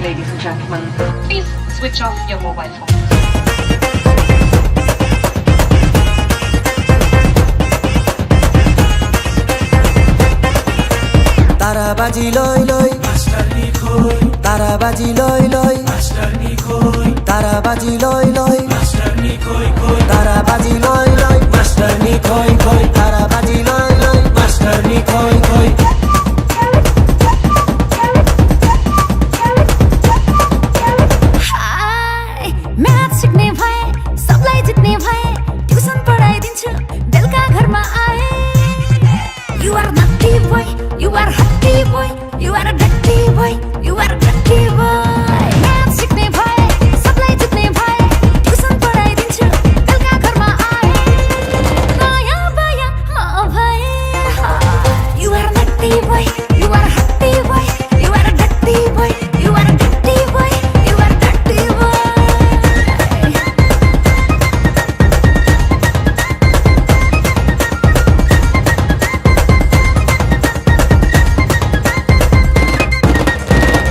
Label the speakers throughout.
Speaker 1: ladies and gentlemen, please switch off your mobile phones.
Speaker 2: ताराबाजी लय लय master नि खोइ ताराबाजी लय लय मास्टर नि खोइ ताराबाजी लय लय मास्टर नि खोइ खोइ ताराबाजी लय लय मास्टर नि खोइ खोइ ताराबाजी लय लय मास्टर नि खोइ खोइ
Speaker 3: हाय म्याथ सिक्ने भए सबलाई जित्ने भए ट्युसन पढाइदिन्छु बेलुका घरमा आए You are naughty boy, you are hotty boy, you are a dirty boy, you are a dirty boy. Math सिक्ने भए सबलाई जित्ने भए ट्युसन पढाइदिन्छु बेलुका घरमा आए नयाँ बायाँ म भए You are naughty boy, you are hotty boy, you are a dirty boy, you are a dirty boy, you are a dirty boy.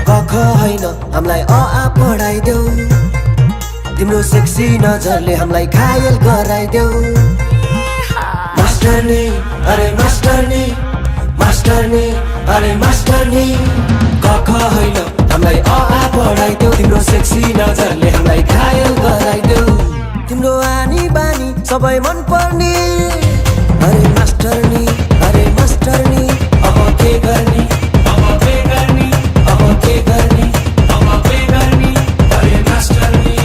Speaker 2: कख हैन हामीलाई अ आ पढाइदेऊ तिम्रो सेक्सी नजरले हामीलाई घायल गराइदेऊ मास्टर नि अरे मास्टर नि मास्टर नि अरे मास्टर नि कख हैन हामीलाई अ आ पढाइदेऊ तिम्रो सेक्सी नजरले हामीलाई घायल गराइदेऊ तिम्रो आनी बानी सबै मन पर्ने अरे मास्टर नि अरे मास्टर नि अब के गर्ने अब के गर्ने अब के गर्ने अब के गर्ने अरे मास्टर नि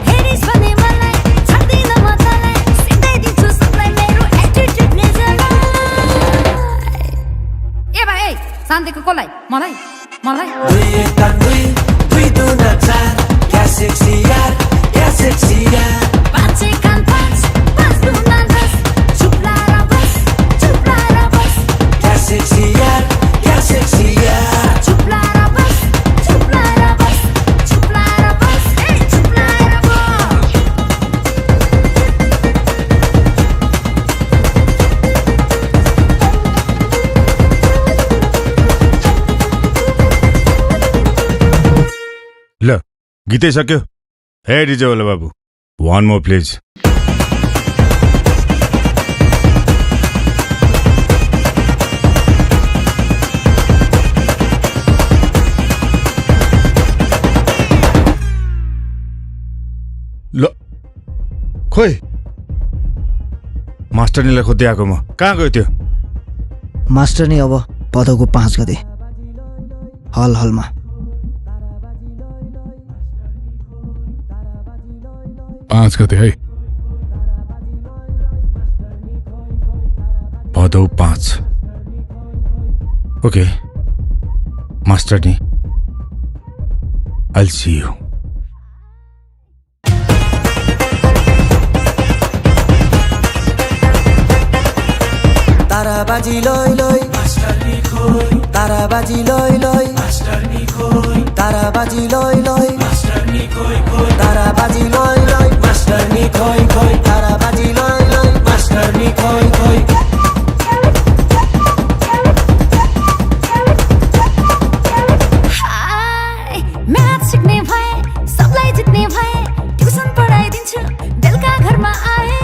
Speaker 3: हेरिस भने मलाई छाड्दिन म तँलाई सिकाइदिन्छु सबलाई मेरो एटिट्युड निजलाई ए भाइ ए शान्तिको कसलाई मलाई मलाई
Speaker 2: दुई एक दुई दुई दुना चार क्या सेक्सी यार क्या सेक्सी यार
Speaker 3: पाँच एक कान पाँच पाँच दुना दस चुप लाएर बस
Speaker 2: क्या सेक्सी यार क्या सेक्सी यार
Speaker 3: चुप लाएर बस ए चुप लाएर बस
Speaker 4: ल गीतै सक्यो हे डिजे वाला बाबु वान मोर प्लिज ल खोइ मास्टरनीलाई खोज्दै आएको म कहाँ गयो त्यो
Speaker 5: मास्टर नि अब भदौको 5 गते हलमा
Speaker 4: पाँच गते है भदौ 5 ओके मास्टरनी I'll see you
Speaker 2: ताराबाजी लय लय मास्टर नि खोइ ताराबाजी लय लय मास्टर नि खोइ ताराबाजी लय लय मास्टर नि खोइ खोइ ताराबाजी लय लय मास्टर नि खोइ खोइ ताराबाजी लय लय मास्टर नि खोइ खोइ
Speaker 3: हाय म्याथ सिक्ने भए सबलाई जित्ने भए ट्युसन पढाइदिन्छु बेलुका घरमा आए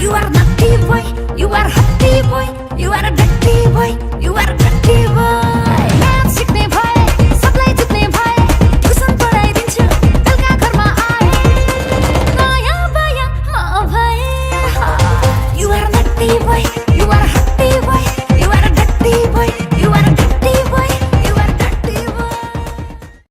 Speaker 3: You are naughty boy, you are hotty boy, you are a dirty boy, you are a dirty boy.